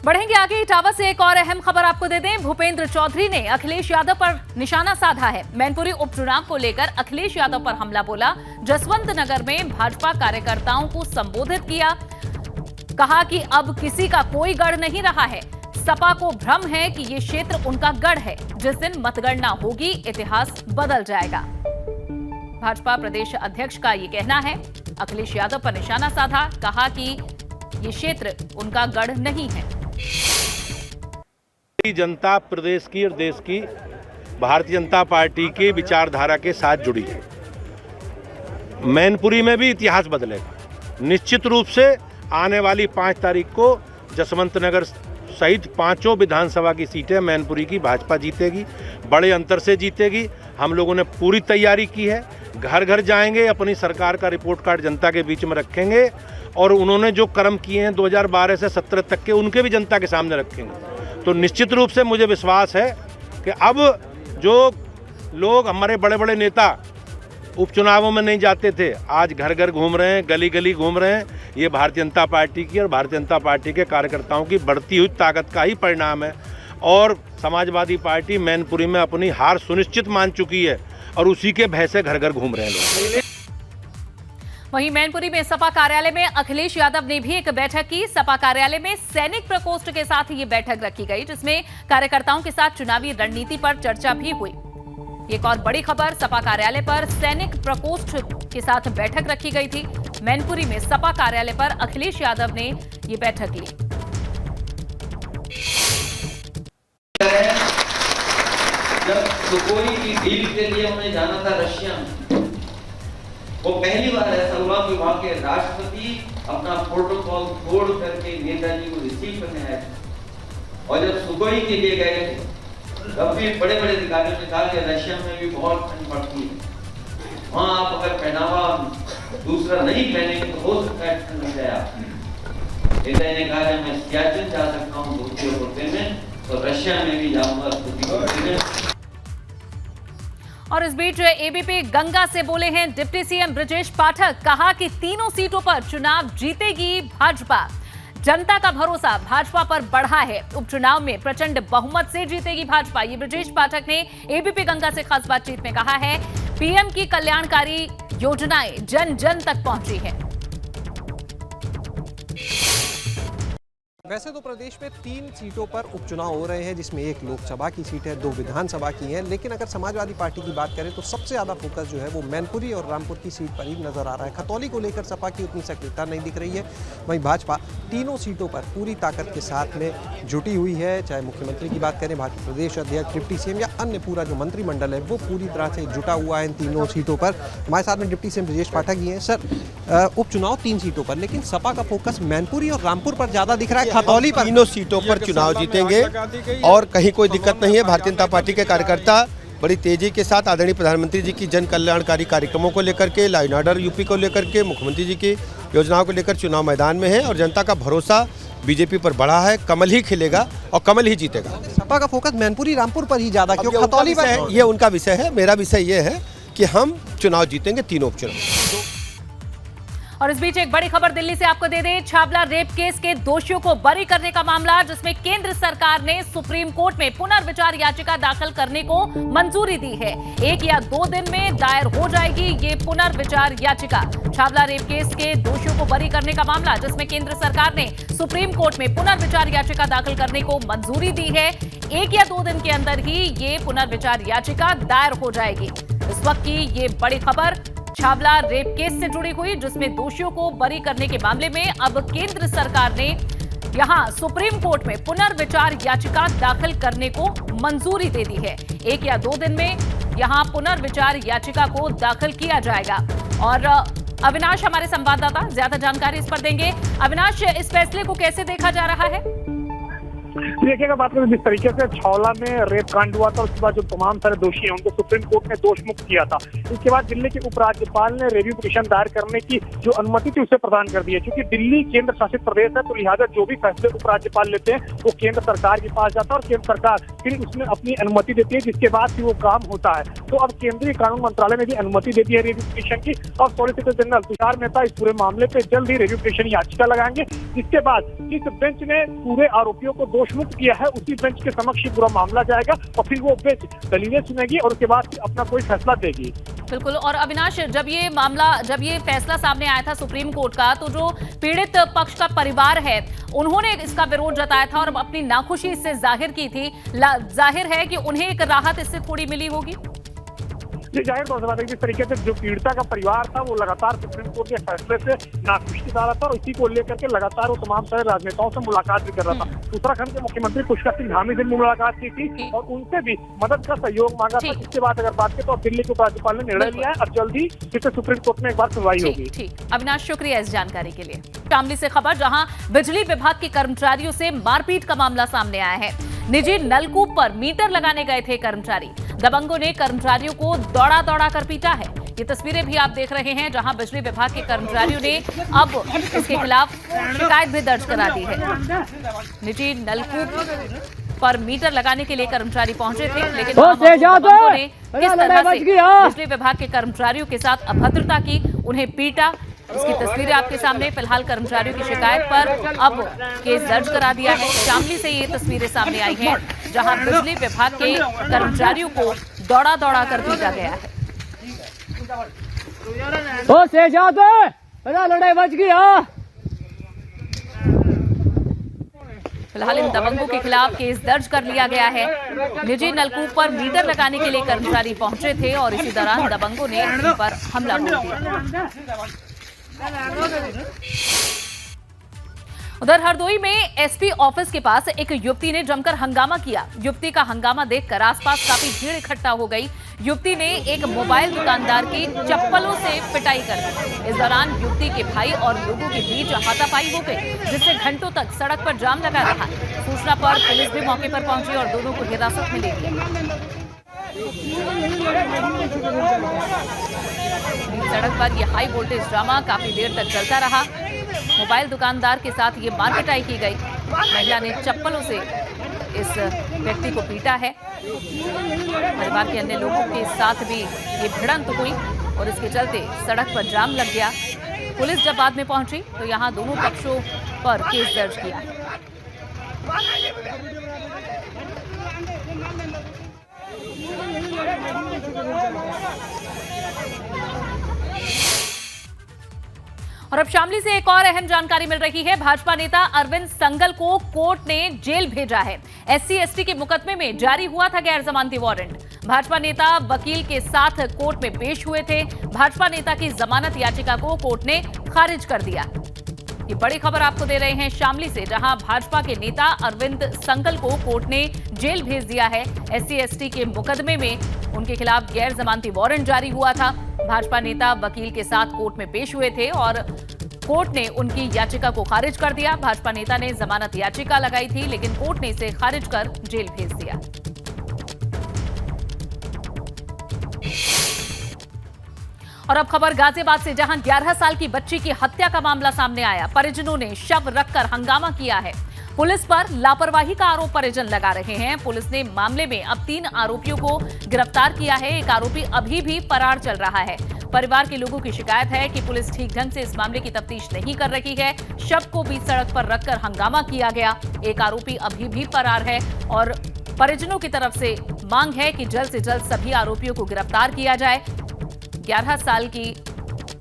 बढ़ेंगे आगे। इटावा से एक और अहम खबर आपको दे दें। भूपेंद्र चौधरी ने अखिलेश यादव पर निशाना साधा है। मैनपुरी उपचुनाव को लेकर अखिलेश यादव पर हमला बोला। जसवंत नगर में भाजपा कार्यकर्ताओं को संबोधित किया। कहा कि अब किसी का कोई गढ़ नहीं रहा है। सपा को भ्रम है कि ये क्षेत्र उनका गढ़ है। जिस दिन मतगणना होगी इतिहास बदल जाएगा। भाजपा प्रदेश अध्यक्ष का ये कहना है। अखिलेश यादव पर निशाना साधा। कहा कि ये क्षेत्र उनका गढ़ नहीं है। जनता प्रदेश की और देश की भारतीय जनता पार्टी की विचारधारा के साथ जुड़ी है। मैनपुरी में भी इतिहास बदलेगा। निश्चित रूप से आने वाली 5 तारीख को जसवंत नगर सहित 5 विधानसभा की सीटें मैनपुरी की भाजपा जीतेगी, बड़े अंतर से जीतेगी। हम लोगों ने पूरी तैयारी की है। घर घर जाएंगे, अपनी सरकार का रिपोर्ट कार्ड जनता के बीच में रखेंगे और उन्होंने जो कर्म किए हैं 2012 से 17 तक के, उनके भी जनता के सामने रखेंगे। तो निश्चित रूप से मुझे विश्वास है कि अब जो लोग हमारे बड़े बड़े नेता उपचुनावों में नहीं जाते थे, आज घर घर घूम रहे हैं, गली गली घूम रहे हैं। ये भारतीय जनता पार्टी की और भारतीय जनता पार्टी के कार्यकर्ताओं की बढ़ती हुई ताकत का ही परिणाम है। और समाजवादी पार्टी मैनपुरी में अपनी हार सुनिश्चित मान चुकी है और उसी के भय से घर घर घूम रहे हैं लोग। वहीं मैनपुरी में सपा कार्यालय में अखिलेश यादव ने भी एक बैठक की। सपा कार्यालय में सैनिक प्रकोष्ठ के साथ ये बैठक रखी गई, जिसमें कार्यकर्ताओं के साथ चुनावी रणनीति पर चर्चा भी हुई। एक और बड़ी खबर, सपा कार्यालय पर सैनिक प्रकोष्ठ के साथ बैठक रखी गई थी। मैनपुरी में सपा कार्यालय पर अखिलेश यादव ने ये बैठक ली। जब सुखोई की डील के लिए उन्हें जाना था रशिया में, वो पहली बार ऐसा हुआ कि वहां के राष्ट्रपति अपना प्रोटोकॉल तोड़ करके नेताजी को रिसीव करने आए। और जब सुखोई के लिए गए थे तब भी बड़े बड़े अधिकारियों ने कहा कि रशिया में भी बहुत ठंड पड़ती है, वहां आप अगर पहनावा दूसरा नहीं पहनेंगे तो हो सकता है ठंड लग जाए। नेताजी ने कहा कि मैं सियाचिन जा सकता हूँ धोती और कुर्ते में, तो रशिया में भी जाऊंगा। और इस बीच एबीपी गंगा से बोले हैं डिप्टी सीएम ब्रजेश पाठक। कहा कि तीनों सीटों पर चुनाव जीतेगी भाजपा। जनता का भरोसा भाजपा पर बढ़ा है। उपचुनाव में प्रचंड बहुमत से जीतेगी भाजपा। ये ब्रजेश पाठक ने एबीपी गंगा से खास बातचीत में कहा है। पीएम की कल्याणकारी योजनाएं जन जन तक पहुंची है। वैसे तो प्रदेश में 3 सीटों पर उपचुनाव हो रहे हैं, जिसमें एक लोकसभा की सीट है, 2 विधानसभा की है। लेकिन अगर समाजवादी पार्टी की बात करें तो सबसे ज़्यादा फोकस जो है वो मैनपुरी और रामपुर की सीट पर ही नजर आ रहा है। खतौली को लेकर सपा की उतनी सक्रियता नहीं दिख रही है। वहीं भाजपा तीनों सीटों पर पूरी ताकत के साथ में जुटी हुई है। चाहे मुख्यमंत्री की बात करें, भाजपा प्रदेश अध्यक्ष, डिप्टी सीएम या अन्य पूरा जो मंत्रिमंडल है वो पूरी तरह से जुटा हुआ है इन तीनों सीटों पर। हमारे साथ में डिप्टी सीएम ब्रजेश पाठक जी हैं। सर, उपचुनाव 3 सीटों पर, लेकिन सपा का फोकस मैनपुरी और रामपुर पर ज़्यादा दिख रहा है। खतौली पर तीनों सीटों पर चुनाव जीतेंगे और कहीं कोई दिक्कत नहीं है। भारतीय जनता पार्टी के कार्यकर्ता बड़ी तेजी के साथ आदरणीय प्रधानमंत्री जी की जन कल्याणकारी कार्यक्रमों को लेकर के, लॉ एंड ऑर्डर यूपी को लेकर के, मुख्यमंत्री जी की योजनाओं को लेकर चुनाव मैदान में है और जनता का भरोसा बीजेपी पर बढ़ा है। कमल ही खिलेगा और कमल ही जीतेगा। सपा का फोकस मैनपुरी रामपुर पर ही ज्यादा क्यों? खतौली पर है, ये उनका विषय है। मेरा विषय ये है कि हम चुनाव जीतेंगे, तीनों उपचुनाव। और इस बीच एक बड़ी खबर दिल्ली से आपको दे दें। छावला रेप केस के दोषियों को बरी करने का मामला, जिसमें केंद्र सरकार ने सुप्रीम कोर्ट में पुनर्विचार याचिका दाखिल करने को मंजूरी दी है। 1 या 2 दिन में दायर हो जाएगी ये पुनर्विचार याचिका। छावला रेप केस के दोषियों को बरी करने का मामला, जिसमें केंद्र सरकार ने सुप्रीम कोर्ट में पुनर्विचार याचिका दाखिल करने को मंजूरी दी है। 1 या 2 दिन के अंदर ही ये पुनर्विचार याचिका दायर हो जाएगी। इस वक्त की ये बड़ी खबर छावला रेप केस से जुड़ी हुई, जिसमें दोषियों को बरी करने के मामले में अब केंद्र सरकार ने यहां सुप्रीम कोर्ट में पुनर्विचार याचिका दाखिल करने को मंजूरी दे दी है। 1 या 2 दिन में यहां पुनर्विचार याचिका को दाखिल किया जाएगा। और अविनाश हमारे संवाददाता ज्यादा जानकारी इस पर देंगे। अविनाश, इस फैसले को कैसे देखा जा रहा है? देखिएगा, बात करें जिस तरीके से छावला में रेप कांड हुआ था, उसके बाद जो तमाम सारे दोषी हैं उनको सुप्रीम कोर्ट ने दोष मुक्त किया था। इसके बाद दिल्ली के उपराज्यपाल ने रिव्यू पिटीशन दायर करने की जो अनुमति थी उसे प्रदान कर दी है। क्योंकि दिल्ली केंद्र शासित प्रदेश है, तो लिहाजा जो भी फैसले उपराज्यपाल लेते हैं वो केंद्र सरकार के पास जाता है और केंद्र सरकार फिर उसमें अपनी अनुमति देती है, जिसके बाद फिर वो काम होता है। तो अब केंद्रीय कानून मंत्रालय ने भी अनुमति दे दी है रिव्यू पिटीशन की और सॉलिसिटर जनरल तुषार मेहता इस पूरे मामले पे जल्द ही रिव्यू पिटीशन याचिका लगाएंगे। जिसके बाद जिस बेंच ने पूरे आरोपियों को दोष मुक्त किया है उसी बेंच के समक्ष ये पूरा मामला जाएगा और फिर वो बेंच दलीलें सुनेगी और उसके बाद फिर अपना कोई फैसला देगी। बिल्कुल। और अविनाश, जब ये फैसला सामने आया था सुप्रीम कोर्ट का, तो जो पीड़ित पक्ष का परिवार है उन्होंने इसका विरोध जताया था और अपनी नाखुशी इससे जाहिर की थी। जाहिर है कि उन्हें एक राहत इससे थोड़ी मिली होगी। ये जाहिर तौर से बात है कि जिस तरीके से जो पीड़िता का परिवार था वो लगातार सुप्रीम कोर्ट के फैसले से नाखुश दिखा रहा था और इसी को लेकर के लगातार वो तमाम सारे राजनेताओं से मुलाकात भी कर रहा था। उत्तराखंड के मुख्यमंत्री पुष्कर सिंह धामी से मुलाकात की थी और उनसे भी मदद का सहयोग मांगा था। इसके बाद अगर बात करें तो दिल्ली के उपराज्यपाल ने निर्णय लिया है, अब जल्दी फिर से सुप्रीम कोर्ट में एक बार सुनवाई होगी। ठीक, अविनाश शुक्रिया इस जानकारी के लिए। शामली से खबर, जहां बिजली विभाग के कर्मचारियों से मारपीट का मामला सामने आया है। निजी नलकूप पर मीटर लगाने गए थे कर्मचारी, दबंगों ने कर्मचारियों को दौड़ा कर पीटा है। ये तस्वीरें भी आप देख रहे हैं, जहां बिजली विभाग के कर्मचारियों ने अब इसके खिलाफ शिकायत भी दर्ज करा दी है। निजी नलकूप पर मीटर लगाने के लिए कर्मचारी पहुंचे थे, लेकिन दबंगों ने किस तरह से बिजली विभाग के कर्मचारियों के साथ अभद्रता की, उन्हें पीटा। इसकी तस्वीरें आपके सामने। फिलहाल कर्मचारियों की शिकायत पर अब केस दर्ज करा दिया है। शामली से ये तस्वीरें सामने आई हैं, जहां बिजली विभाग के कर्मचारियों को दौड़ा कर पीटा गया है। लड़ाई बच गया। फिलहाल इन दबंगों के खिलाफ केस दर्ज कर लिया गया है। निजी नलकूप पर मीटर लगाने के लिए कर्मचारी पहुंचे थे और इसी दौरान दबंगों ने उन पर हमला बोल दिया। उधर हरदोई में एसपी ऑफिस के पास एक युवती ने जमकर हंगामा किया। युवती का हंगामा देखकर आसपास काफी भीड़ इकट्ठा हो गई। युवती ने एक मोबाइल दुकानदार की चप्पलों से पिटाई कर दी। इस दौरान युवती के भाई और लोगों के बीच हाथापाई हो गई, जिससे घंटों तक सड़क पर जाम लगा रहा। सूचना पर पुलिस भी मौके पर पहुंची और दोनों को हिरासत में ले लिया। सड़क पर यह हाई वोल्टेज ड्रामा काफी देर तक चलता रहा। मोबाइल दुकानदार के साथ ये मारपिटाई की गई। महिला ने चप्पलों से इस व्यक्ति को पीटा है। परिवार के अन्य लोगों के साथ भी ये भिड़ंत हुई और इसके चलते सड़क पर जाम लग गया। पुलिस जब बाद में पहुंची तो यहां दोनों पक्षों पर केस दर्ज किया। और अब शामली से एक और अहम जानकारी मिल रही है। भाजपा नेता अरविंद संगल को कोर्ट ने जेल भेजा है। SC/ST के मुकदमे में जारी हुआ था गैर जमानती वारंट। भाजपा नेता वकील के साथ कोर्ट में पेश हुए थे। भाजपा नेता की जमानत याचिका को कोर्ट ने खारिज कर दिया। ये बड़ी खबर आपको दे रहे हैं शामली से, जहां भाजपा के नेता अरविंद संगल को कोर्ट ने जेल भेज दिया है। SC/ST के मुकदमे में उनके खिलाफ गैर जमानती वारंट जारी हुआ था। भाजपा नेता वकील के साथ कोर्ट में पेश हुए थे और कोर्ट ने उनकी याचिका को खारिज कर दिया। भाजपा नेता ने जमानत याचिका लगाई थी, लेकिन कोर्ट ने इसे खारिज कर जेल भेज दिया। और अब खबर गाजियाबाद से, जहां 11 साल की बच्ची की हत्या का मामला सामने आया। परिजनों ने शव रखकर हंगामा किया है। पुलिस पर लापरवाही का आरोप परिजन लगा रहे हैं। पुलिस ने मामले में अब 3 आरोपियों को गिरफ्तार किया है। एक आरोपी अभी भी फरार चल रहा है। परिवार के लोगों की शिकायत है कि पुलिस ठीक ढंग से इस मामले की तफ्तीश नहीं कर रही है। शव को बीच सड़क पर रखकर हंगामा किया गया। एक आरोपी अभी भी फरार है और परिजनों की तरफ से मांग है कि जल्द से जल्द सभी आरोपियों को गिरफ्तार किया जाए। 11 साल की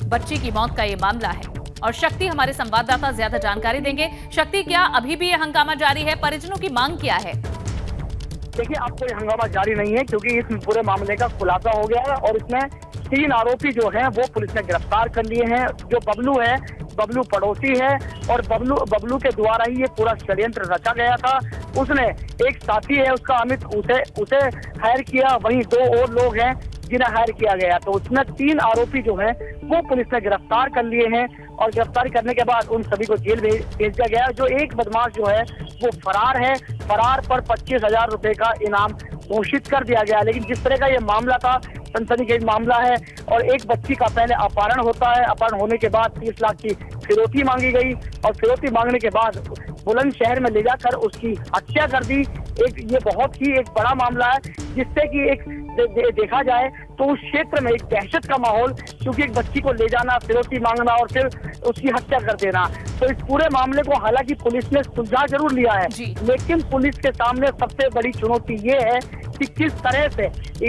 बच्ची की मौत का ये मामला है और शक्ति हमारे संवाददाता ज्यादा जानकारी देंगे। शक्ति, क्या अभी भी ये हंगामा जारी है? परिजनों की मांग क्या है? देखिए, अब कोई हंगामा जारी नहीं है क्योंकि इस पूरे मामले का खुलासा हो गया है और इसमें 3 आरोपी जो हैं वो पुलिस ने गिरफ्तार कर लिए हैं। जो बबलू है, बबलू पड़ोसी है और बबलू के द्वारा ही ये पूरा षड्यंत्र रचा गया था। उसने एक साथी है उसका अमित, उसे हायर किया। वहीं 2 और लोग हैं जिन्हें हायर किया गया। तो उसमें 3 आरोपी जो हैं वो पुलिस ने गिरफ्तार कर लिए हैं और गिरफ्तार करने के बाद उन सभी को जेल भेज दिया गया। जो एक बदमाश जो है वो फरार है। फरार पर 25,000 रुपए का इनाम घोषित कर दिया गया। लेकिन जिस तरह का ये मामला था, सनसनीखेज मामला है और एक बच्ची का पहले अपहरण होता है। अपहरण होने के बाद 30 लाख की फिरौती मांगी गई और फिरौती मांगने के बाद बुलंदशहर में ले जाकर उसकी हत्या कर दी। ये बहुत ही एक बड़ा मामला है जिससे कि एक देखा जाए तो उस क्षेत्र में एक दहशत का माहौल, क्योंकि एक बच्ची को ले जाना, फिरौती मांगना और फिर उसकी हत्या कर देना। तो इस पूरे मामले को हालांकि पुलिस ने सुलझा जरूर लिया है, लेकिन पुलिस के सामने सबसे बड़ी चुनौती ये है कि किस तरह से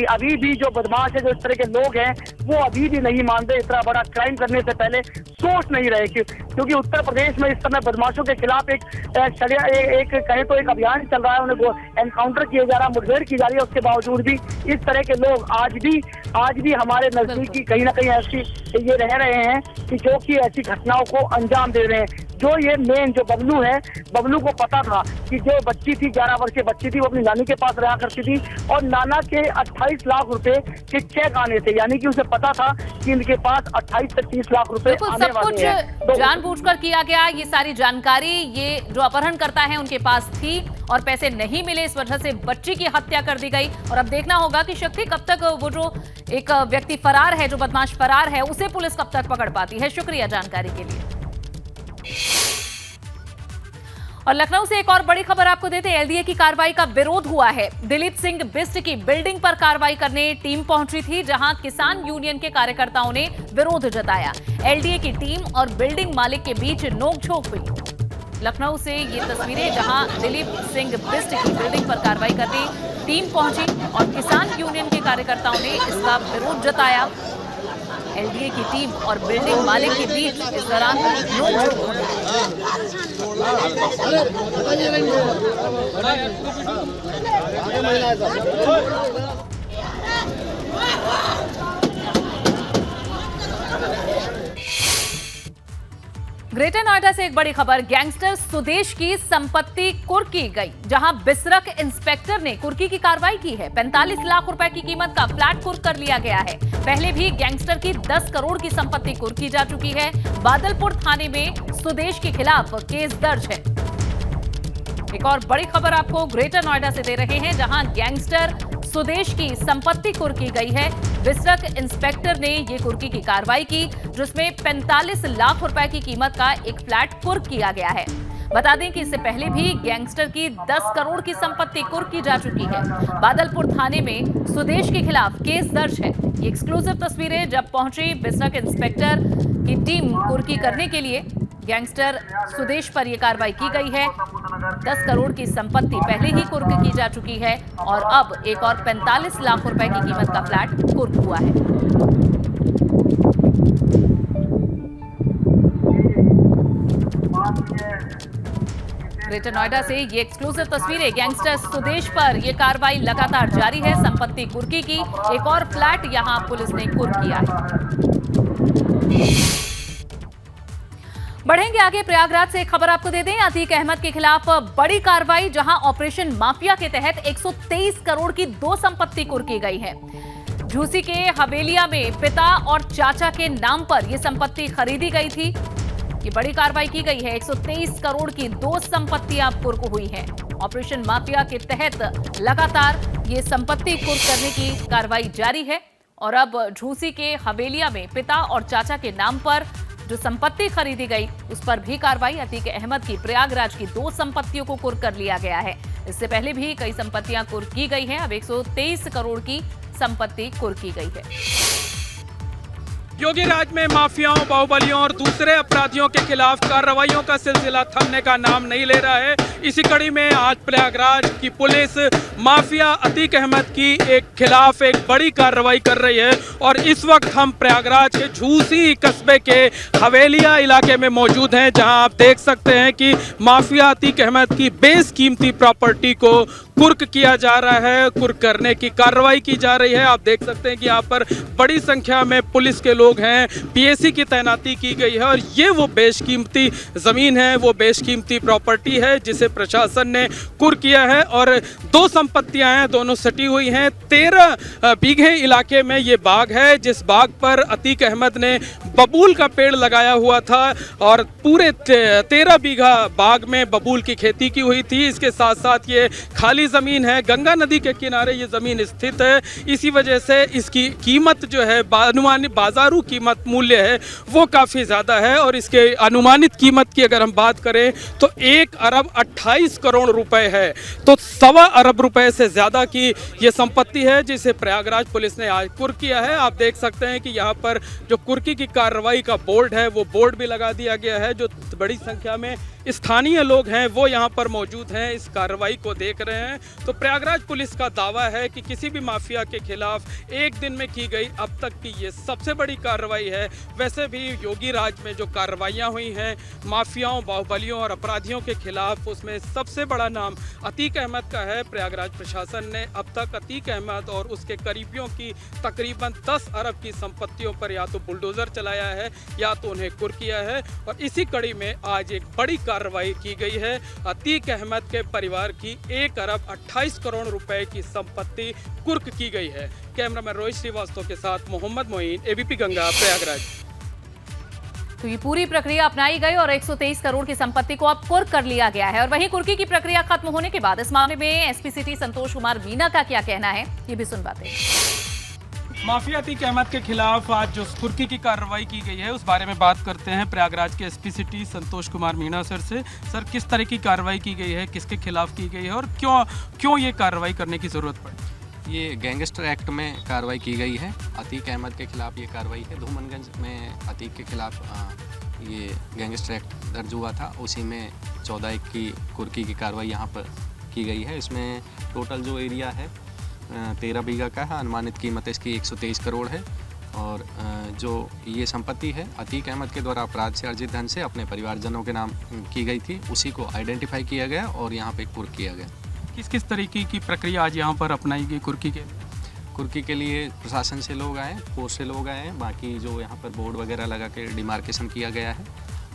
अभी भी जो बदमाश है, जो इस तरह के लोग हैं, वो अभी भी नहीं मानते, इतना बड़ा क्राइम करने से पहले सोच नहीं रहे। क्योंकि उत्तर प्रदेश में इस समय बदमाशों के खिलाफ एक कहे तो एक अभियान चल रहा है, उन्हें एनकाउंटर किया जा रहा है, मुठभेड़ की जा रही है। उसके बावजूद भी इस तरह के लोग आज भी हमारे नजदीकी कहीं ना कहीं ऐसी ये रह रहे हैं कि जो कि ऐसी घटनाओं को अंजाम दे रहे हैं। जो ये मेन जो बबलू है, बबलू को पता था कि जो बच्ची थी, 11 वर्षीय बच्ची थी, वो अपनी नानी के पास रहा करती थी और नाना के 28 लाख रुपए के चेक आने थे, यानी कि उसे पता था कि इनके पास 28 से 30 लाख रुपए आने वाले हैं। तो जानबूझकर किया गया, ये सारी जानकारी ये जो अपहरण करता है उनके पास थी और पैसे नहीं मिले, इस वजह से बच्ची की हत्या कर दी गई। और अब देखना होगा कि शक्ति कब तक, वो जो एक व्यक्ति फरार है, जो बदमाश फरार है, उसे पुलिस कब तक पकड़ पाती है। शुक्रिया जानकारी के लिए। और लखनऊ से एक और बड़ी खबर आपको देते हैं। एलडीए की कार्रवाई का विरोध हुआ है। दिलीप सिंह बिष्ट की बिल्डिंग पर कार्रवाई करने टीम पहुंची थी, जहां किसान यूनियन के कार्यकर्ताओं ने विरोध जताया। एलडीए की टीम और बिल्डिंग मालिक के बीच नोकझोंक हुई। लखनऊ से ये तस्वीरें, जहां दिलीप सिंह बिष्ट की बिल्डिंग पर कार्रवाई करने टीम पहुंची और किसान यूनियन के कार्यकर्ताओं ने इसका विरोध जताया। एलडीए की टीम और बिल्डिंग मालिक के बीच इस दौरान नोकझोंक हुई। ग्रेटर नोएडा से एक बड़ी खबर। गैंगस्टर सुदेश की संपत्ति कुर्क की गई, जहां बिसरक इंस्पेक्टर ने कुर्की की कार्रवाई की है। 45 लाख रुपए की कीमत का फ्लैट कुर्क कर लिया गया है। पहले भी गैंगस्टर की 10 करोड़ की संपत्ति कुर्क की जा चुकी है। बादलपुर थाने में सुदेश के खिलाफ केस दर्ज है। एक और बड़ी खबर आपको ग्रेटर नोएडा से दे रहे हैं, जहां गैंगस्टर सुदेश की संपत्ति कुर्क की गई है। बिसरक इंस्पेक्टर ने ये कुर्की की कार्रवाई की, जिसमें 45 लाख रुपए की कीमत का एक फ्लैट कुर्क किया गया है। बता दें कि इससे पहले भी गैंगस्टर की 10 करोड़ की संपत्ति कुर्क की जा चुकी है। बादलपुर थाने में सुदेश के खिलाफ केस दर्ज है। ये एक्सक्लूसिव तस्वीरें जब पहुंची बिसरक इंस्पेक्टर की टीम कुर्की करने के लिए। गैंगस्टर सुदेश पर यह कार्रवाई की गई है। 10 करोड़ की संपत्ति पहले ही कुर्क की जा चुकी है और अब एक और 45 लाख रुपए की कीमत का फ्लैट कुर्क हुआ है। ग्रेटर नोएडा से ये एक्सक्लूसिव तस्वीरें। गैंगस्टर सुदेश पर यह कार्रवाई लगातार जारी है। संपत्ति कुर्की की, एक और फ्लैट यहां पुलिस ने कुर्क किया है। बढ़ेंगे आगे। प्रयागराज से एक खबर आपको दे दें। अतीक अहमद के खिलाफ बड़ी कार्रवाई, जहां ऑपरेशन माफिया के तहत 123 करोड़ की 2 संपत्ति कुर्क की गई है। झूसी के हवेलिया में पिता और चाचा के नाम पर यह संपत्ति खरीदी गई थी। ये बड़ी कार्रवाई की गई है। 123 करोड़ की 2 संपत्तियां कुर्क हुई हैं। ऑपरेशन माफिया के तहत लगातार ये संपत्ति कुर्क करने की कार्रवाई जारी है और अब झूसी के हवेलिया में पिता और चाचा के नाम पर जो संपत्ति खरीदी गई, उस पर भी कार्रवाई। अतीक अहमद की प्रयागराज की 2 संपत्तियों को कुर्क कर लिया गया है। इससे पहले भी कई संपत्तियां कुर्क की गई हैं। अब 123 करोड़ की संपत्ति कुर्क की गई है। योगी राज में माफियाओं, बाहुबलियों और दूसरे अपराधियों के खिलाफ कार्रवाइयों का सिलसिला थमने का नाम नहीं ले रहा है। इसी कड़ी में आज प्रयागराज की पुलिस माफिया अतीक अहमद की खिलाफ एक बड़ी कार्रवाई कर रही है और इस वक्त हम प्रयागराज के झूसी कस्बे के हवेलिया इलाके में मौजूद हैं, जहां आप देख सकते हैं कि माफिया अतीक अहमद की बेशकीमती प्रॉपर्टी को कुर्क किया जा रहा है, कुर्क करने की कार्रवाई की जा रही है। आप देख सकते हैं कि यहाँ पर बड़ी संख्या में पुलिस के लोग हैं, पीएसी की तैनाती की गई है और ये वो बेशकीमती ज़मीन है, वो बेशकीमती प्रॉपर्टी है जिसे प्रशासन ने कुर्क किया है। और 2 संपत्तियां हैं, दोनों सटी हुई हैं। 13 बीघे इलाके में ये बाग है, जिस बाग पर अतीक अहमद ने बबूल का पेड़ लगाया हुआ था और पूरे 13 बीघा बाग में बबूल की खेती की हुई थी। इसके साथ साथ ये खाली बड़ी ज़मीन है, गंगा नदी के किनारे ये ज़मीन स्थित है। इसी वजह से इसकी कीमत जो है अनुमानित बाजारू कीमत मूल्य है वो काफ़ी ज़्यादा है। और इसके अनुमानित कीमत की अगर हम बात करें तो 1 अरब 28 करोड़ रुपए है। तो 1.25 अरब रुपए से ज़्यादा की ये संपत्ति है जिसे प्रयागराज पुलिस ने आज कुर्क किया है। आप देख सकते हैं कि यहाँ पर जो कुर्की की कार्रवाई का बोर्ड है वो बोर्ड भी लगा दिया गया है। जो बड़ी संख्या में स्थानीय लोग हैं वो यहाँ पर मौजूद हैं, इस कार्रवाई को देख रहे हैं। तो प्रयागराज पुलिस का दावा है कि किसी भी माफिया के खिलाफ एक दिन में की गई अब तक की ये सबसे बड़ी कार्रवाई है। वैसे भी योगी राज में जो कार्रवाइयाँ हुई हैं माफियाओं, बाहुबलियों और अपराधियों के खिलाफ, उसमें सबसे बड़ा नाम अतीक अहमद का है। प्रयागराज प्रशासन ने अब तक अतीक अहमद और उसके करीबियों की तकरीबन 10 अरब की संपत्तियों पर या तो बुलडोजर चलाया है या तो उन्हें कुर्क किया है। और इसी कड़ी में आज एक बड़ी कार्रवाई की गई है। अतीक अहमद के परिवार की 1 अरब 28 करोड़ रुपए की संपत्ति कुर्क की गई है। कैमरामैन रोहित श्रीवास्तव के साथ मोहम्मद मोइन, एबीपी गंगा, प्रयागराज। तो ये पूरी प्रक्रिया अपनाई गई और 123 करोड़ की संपत्ति को अब कुर्क कर लिया गया है। और वहीं कुर्की की प्रक्रिया खत्म होने के बाद इस मामले में एसपी सिटी संतोष कुमार मीणा का क्या कहना है, ये भी सुन पाते हैं। माफिया अतीक अहमद के खिलाफ आज जो कुर्की की कार्रवाई की गई है उस बारे में बात करते हैं प्रयागराज के SP city Santosh Kumar Meena sir से। सर, किस तरह की कार्रवाई की गई है, किसके खिलाफ की गई है और क्यों ये कार्रवाई करने की ज़रूरत पड़ी? ये गैंगस्टर एक्ट में कार्रवाई की गई है। अतीक अहमद के खिलाफ ये कार्रवाई है। धूमनगंज में अतीक के खिलाफ ये गैंगस्टर एक्ट दर्ज हुआ था, उसी में 14/1 की कुर्की की कार्रवाई यहाँ पर की गई है। इसमें टोटल जो एरिया है 13 बीघा का है। अनुमानित कीमत इसकी 123 करोड़ है। और जो ये संपत्ति है अतीक अहमद के द्वारा अपराध से अर्जित धन से अपने परिवारजनों के नाम की गई थी, उसी को आइडेंटिफाई किया गया और यहाँ पे कुर्क किया गया। किस तरीके की प्रक्रिया आज यहाँ पर अपनाई गई कुर्की के? कुर्की के लिए प्रशासन से लोग आए, फोर्स से लोग आए हैं, बाकी जो यहाँ पर बोर्ड वगैरह लगा के डिमार्केशन किया गया है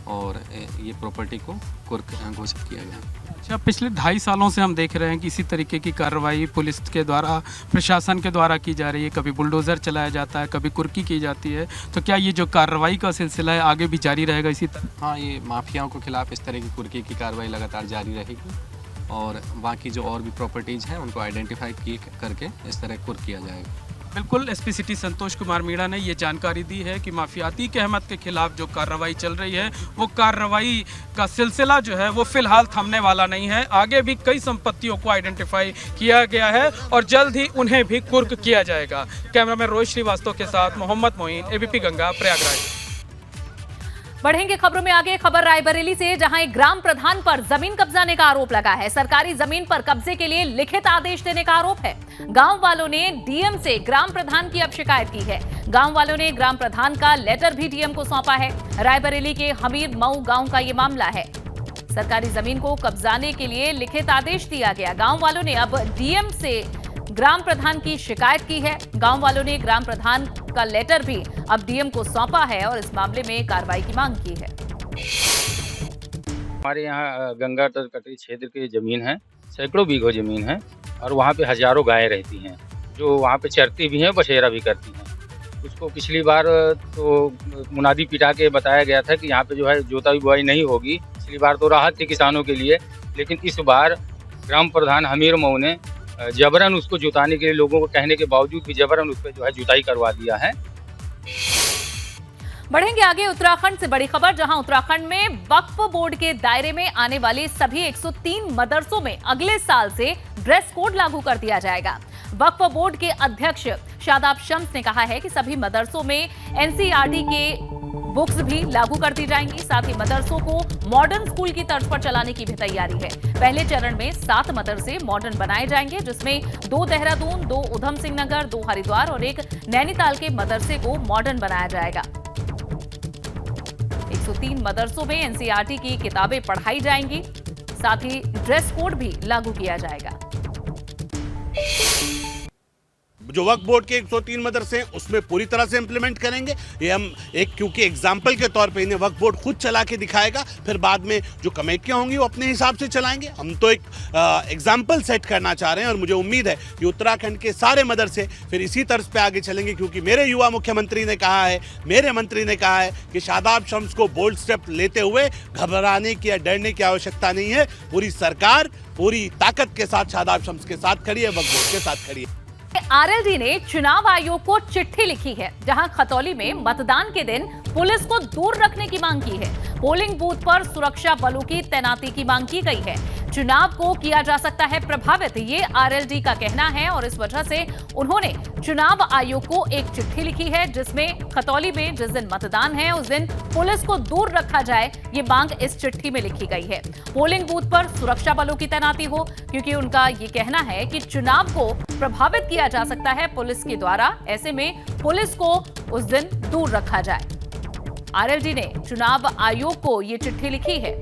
और ये प्रॉपर्टी को कुर्क घोषित किया गया। अच्छा, पिछले 2.5 सालों से हम देख रहे हैं कि इसी तरीके की कार्रवाई पुलिस के द्वारा, प्रशासन के द्वारा की जा रही है। कभी बुलडोज़र चलाया जाता है, कभी कुर्की की जाती है। तो क्या ये जो कार्रवाई का सिलसिला है आगे भी जारी रहेगा इसी तरह? हाँ, ये माफियाओं के खिलाफ इस तरह की कुर्की की कार्रवाई लगातार जारी रहेगी और बाकी जो और भी प्रॉपर्टीज़ हैं उनको आइडेंटिफाई करके इस तरह कुर्क किया जाएगा। बिल्कुल, एसपी सिटी संतोष कुमार मीणा ने ये जानकारी दी है कि माफिया अतीक अहमद के खिलाफ जो कार्रवाई चल रही है वो कार्रवाई का सिलसिला जो है वो फिलहाल थमने वाला नहीं है। आगे भी कई संपत्तियों को आइडेंटिफाई किया गया है और जल्द ही उन्हें भी कुर्क किया जाएगा। कैमरामैन रोहित श्रीवास्तव के साथ मोहम्मद मोइन, एबीपी गंगा, प्रयागराज। बढ़ेंगे खबरों में आगे। खबर रायबरेली से, जहां एक ग्राम प्रधान पर जमीन कब्जाने का आरोप लगा है। सरकारी जमीन पर कब्जे के लिए लिखित आदेश देने का आरोप है। गांव वालों ने डीएम से ग्राम प्रधान की अब शिकायत की है। गांव वालों ने ग्राम प्रधान का लेटर भी डीएम को सौंपा है। रायबरेली के हमीर मऊ गांव का ये मामला है। सरकारी जमीन को कब्जाने के लिए लिखित आदेश दिया गया। गांव वालों ने अब डीएम से ग्राम प्रधान की शिकायत की है। गांव वालों ने ग्राम प्रधान का लेटर भी अब डीएम को सौंपा है और इस मामले में कार्रवाई की मांग की है। हमारे यहाँ गंगा तटवर्ती क्षेत्र की जमीन है, सैकड़ों बीघों जमीन है और वहाँ पे हजारों गायें रहती हैं जो वहाँ पे चरती भी हैं, बसेरा भी करती हैं। उसको पिछली बार तो मुनादी पिटा के बताया गया था कि यहाँ पे जो है जोताई बुआई नहीं होगी। पिछली बार तो राहत थी किसानों के लिए, लेकिन इस बार ग्राम प्रधान हमीर मऊ ने जबरन उसको जुताने के लिए लोगों को कहने के बावजूद भी जबरन उस पर जो है जुताई करवा दिया है। बढ़ेंगे आगे उत्तराखंड से बड़ी खबर, जहां उत्तराखंड में वक्फ बोर्ड के दायरे में आने वाले सभी 103 मदरसों में अगले साल से ड्रेस कोड लागू कर दिया जाएगा। वक्फ बोर्ड के अध्यक्ष शादाब शम्स ने कहा है कि सभी मदरसों में एनसीईआरटी के बुक्स भी लागू कर दी जाएंगी। साथ ही मदरसों को मॉडर्न स्कूल की तर्ज पर चलाने की भी तैयारी है। पहले चरण में 7 मदरसे मॉडर्न बनाए जाएंगे, जिसमें 2 देहरादून, 2 उधम सिंह नगर, 2 हरिद्वार और 1 नैनीताल के मदरसे को मॉडर्न बनाया जाएगा। 103 मदरसों में एनसीईआरटी की किताबें पढ़ाई जाएंगी। साथ ही ड्रेस कोड भी लागू किया जाएगा। जो वक्फ बोर्ड के 103 मदरसे हैं उसमें पूरी तरह से इम्प्लीमेंट करेंगे। ये हम क्योंकि एग्जाम्पल के तौर पे इन्हें वक्फ बोर्ड खुद चला के दिखाएगा, फिर बाद में जो कमेटियां होंगी वो अपने हिसाब से चलाएंगे। हम तो एक एग्जाम्पल सेट करना चाह रहे हैं और मुझे उम्मीद है कि उत्तराखंड के सारे मदरसे फिर इसी तर्ज पे आगे चलेंगे, क्योंकि मेरे युवा मुख्यमंत्री ने कहा है, मेरे मंत्री ने कहा है कि शादाब शम्स को बोल्ड स्टेप लेते हुए घबराने की या डरने की आवश्यकता नहीं है। पूरी सरकार पूरी ताकत के साथ शादाब शम्स के साथ खड़ी है, वक्फ बोर्ड के साथ खड़ी है। आरएलडी ने चुनाव आयोग को चिट्ठी लिखी है, जहां खतौली में मतदान के दिन पुलिस को दूर रखने की मांग की है। पोलिंग बूथ पर सुरक्षा बलों की तैनाती की मांग की गई है। चुनाव को किया जा सकता है प्रभावित, ये आरएलडी का कहना है और इस वजह से उन्होंने चुनाव आयोग को एक चिट्ठी लिखी है, जिसमें खतौली में जिस दिन मतदान है उस दिन पुलिस को दूर रखा जाए, ये मांग इस चिट्ठी में लिखी गई है। पोलिंग बूथ पर सुरक्षा बलों की तैनाती हो, क्योंकि उनका ये कहना है कि चुनाव को प्रभावित किया जा सकता है पुलिस के द्वारा, ऐसे में पुलिस को उस दिन दूर रखा जाए। आरएलडी ने चुनाव आयोग को ये चिट्ठी लिखी है।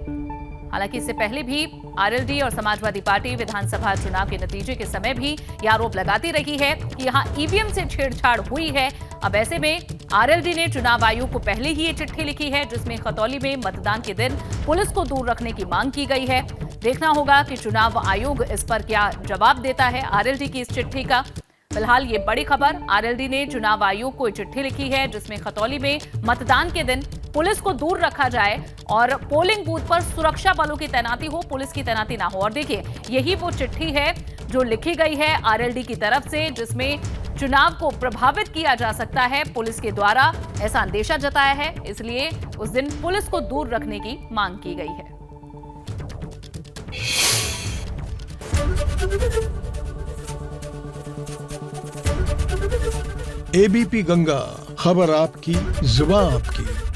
हालांकि इससे पहले भी आरएलडी और समाजवादी पार्टी विधानसभा चुनाव के नतीजे के समय भी ये आरोप लगाती रही है कि यहां ईवीएम से छेड़छाड़ हुई है। अब ऐसे में आरएलडी ने चुनाव आयोग को पहले ही ये चिट्ठी लिखी है, जिसमें खतौली में मतदान के दिन पुलिस को दूर रखने की मांग की गई है। देखना होगा कि चुनाव आयोग इस पर क्या जवाब देता है आरएलडी की इस चिट्ठी का। फिलहाल ये बड़ी खबर, आरएलडी ने चुनाव आयोग को चिट्ठी लिखी है, जिसमें खतौली में मतदान के दिन पुलिस को दूर रखा जाए और पोलिंग बूथ पर सुरक्षा बलों की तैनाती हो, पुलिस की तैनाती ना हो। और देखिए, यही वो चिट्ठी है जो लिखी गई है आरएलडी की तरफ से, जिसमें चुनाव को प्रभावित किया जा सकता है पुलिस के द्वारा, ऐसा अंदेशा जताया है। इसलिए उस दिन पुलिस को दूर रखने की मांग की गई है। एबीपी गंगा, खबर आपकी, जुबान आपकी।